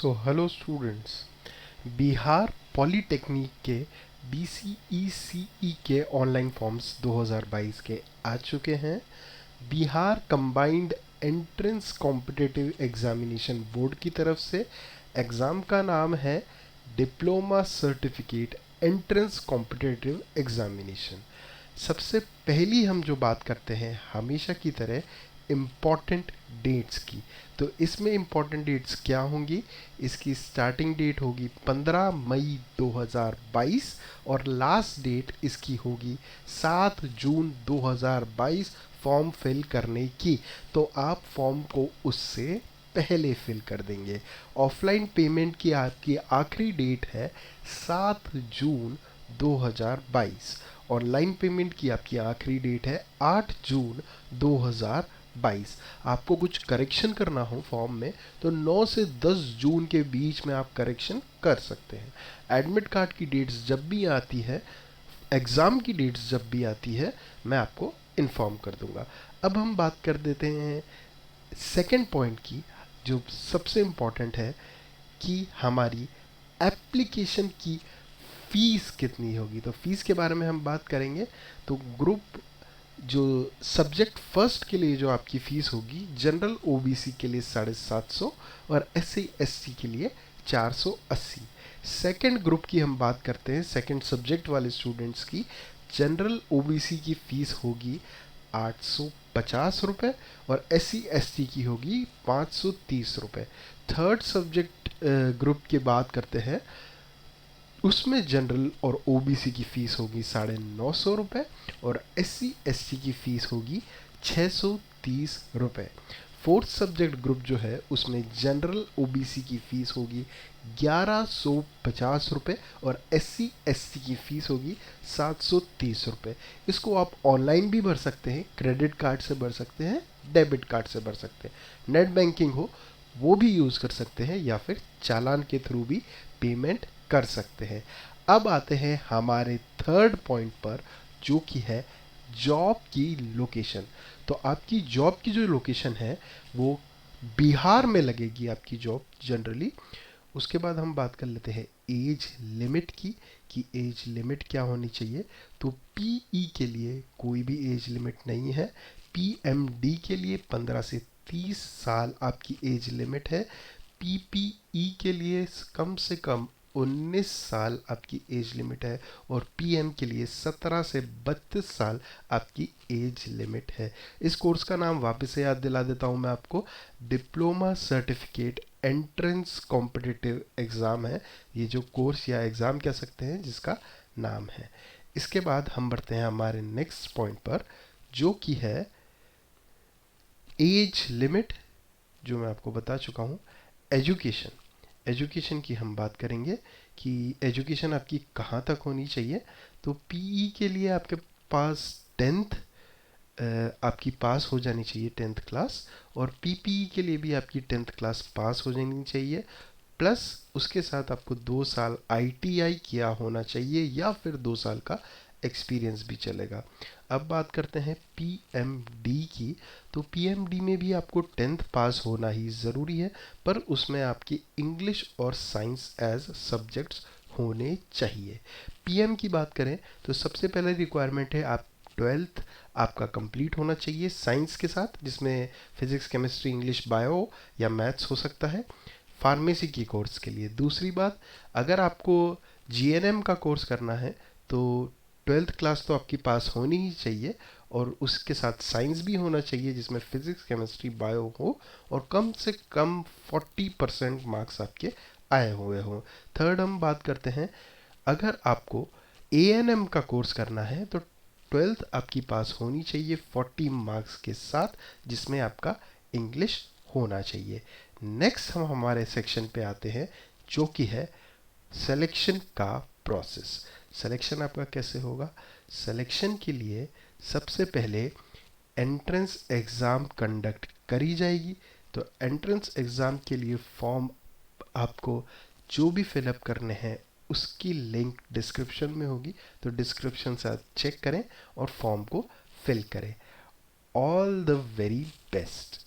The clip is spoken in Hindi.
Hello students. बिहार पॉलीटेक्निक के BCECE के ऑनलाइन फॉर्म्स 2022 के आ चुके हैं। Bihar combined entrance competitive examination board की तरफ से एग्ज़ाम का नाम है diploma certificate entrance competitive examination. सबसे पहली हम जो बात करते हैं हमेशा की तरह इम्पॉर्टेंट डेट्स की, तो इसमें इम्पॉर्टेंट डेट्स क्या होंगी? इसकी स्टार्टिंग डेट होगी 15 मई 2022 और लास्ट डेट इसकी होगी 7 जून 2022 फॉर्म फिल करने की। तो आप फॉर्म को उससे पहले फिल कर देंगे। ऑफलाइन पेमेंट की आपकी आखिरी डेट है 7 जून 2022। ऑनलाइन पेमेंट की आपकी आखिरी डेट है 8 जून 2022। आपको कुछ करेक्शन करना हो फॉर्म में तो 9 से 10 जून के बीच में आप करेक्शन कर सकते हैं। एडमिट कार्ड की डेट्स जब भी आती है, एग्ज़ाम की डेट्स जब भी आती है, मैं आपको इन्फॉर्म कर दूंगा। अब हम बात कर देते हैं सेकेंड पॉइंट की, जो सबसे इम्पॉर्टेंट है कि हमारी एप्लीकेशन की फ़ीस कितनी होगी। तो फीस के बारे में हम बात करेंगे। तो ग्रुप जो सब्जेक्ट फर्स्ट के लिए जो आपकी फ़ीस होगी, जनरल OBC के लिए 750 और SC/ST के लिए 480। सेकेंड ग्रुप की हम बात करते हैं, सेकेंड सब्जेक्ट वाले स्टूडेंट्स की जनरल OBC की फ़ीस होगी 850 रुपये और SC/ST की होगी 530 रुपये। थर्ड सब्जेक्ट ग्रुप की बात करते हैं, उसमें जनरल और OBC की फ़ीस होगी 950 रुपये और SC/ST की फ़ीस होगी 630 रुपये। फोर्थ सब्जेक्ट ग्रुप जो है उसमें जनरल OBC की फ़ीस होगी 1150 रुपये और SC/ST की फ़ीस होगी 730 रुपये। इसको आप ऑनलाइन भी भर सकते हैं, क्रेडिट कार्ड से भर सकते हैं, डेबिट कार्ड से भर सकते हैं, नेट बैंकिंग हो वो भी यूज़ कर सकते हैं या फिर चालान के थ्रू भी पेमेंट कर सकते हैं। अब आते हैं हमारे थर्ड पॉइंट पर, जो कि है जॉब की लोकेशन। तो आपकी जॉब की जो लोकेशन है वो बिहार में लगेगी आपकी जॉब जनरली। उसके बाद हम बात कर लेते हैं एज लिमिट की, कि एज लिमिट क्या होनी चाहिए। तो PE के लिए कोई भी एज लिमिट नहीं है। PMD के लिए 15 से 30 साल आपकी एज लिमिट है। PPE के लिए कम से कम 19 साल आपकी एज लिमिट है और PM के लिए 17 से 32 साल आपकी एज लिमिट है। इस कोर्स का नाम वापस से याद दिला देता हूँ मैं आपको, diploma certificate entrance competitive exam है ये जो कोर्स या एग्ज़ाम कह सकते हैं जिसका नाम है। इसके बाद हम बढ़ते हैं हमारे नेक्स्ट पॉइंट पर, जो कि है एज लिमिट, जो मैं आपको बता चुका हूँ। एजुकेशन, एजुकेशन की हम बात करेंगे कि एजुकेशन आपकी कहाँ तक होनी चाहिए। तो PE के लिए आपके पास 10th आपकी पास हो जानी चाहिए, 10th क्लास, और PPE के लिए भी आपकी 10th क्लास पास हो जानी चाहिए, प्लस उसके साथ आपको 2 साल ITI किया होना चाहिए या फिर 2 साल का एक्सपीरियंस भी चलेगा। अब बात करते हैं PMD की। तो PMD में भी आपको 10th पास होना ही ज़रूरी है, पर उसमें आपकी इंग्लिश और साइंस एज सब्जेक्ट्स होने चाहिए। PM की बात करें तो सबसे पहले रिक्वायरमेंट है आप 12th आपका कंप्लीट होना चाहिए साइंस के साथ, जिसमें फिजिक्स, केमिस्ट्री, इंग्लिश, बायो या मैथ्स हो सकता है फार्मेसी की कोर्स के लिए। दूसरी बात, अगर आपको GNM का कोर्स करना है तो 12th क्लास तो आपकी पास होनी ही चाहिए और उसके साथ साइंस भी होना चाहिए जिसमें फिजिक्स, केमिस्ट्री, बायो हो और कम से कम 40% मार्क्स आपके आए हुए हों। थर्ड हम बात करते हैं, अगर आपको ANM का कोर्स करना है तो 12th आपकी पास होनी चाहिए 40 मार्क्स के साथ, जिसमें आपका इंग्लिश होना चाहिए। नेक्स्ट हम हमारे सेक्शन पे आते हैं, जो कि है सिलेक्शन का प्रोसेस। सिलेक्शन आपका कैसे होगा? सिलेक्शन के लिए सबसे पहले एंट्रेंस एग्ज़ाम कंडक्ट करी जाएगी। तो एंट्रेंस एग्ज़ाम के लिए फॉर्म आपको जो भी फिलअप करने हैं उसकी लिंक डिस्क्रिप्शन में होगी, तो डिस्क्रिप्शन से आप चेक करें और फॉर्म को फिल करें। All the very best.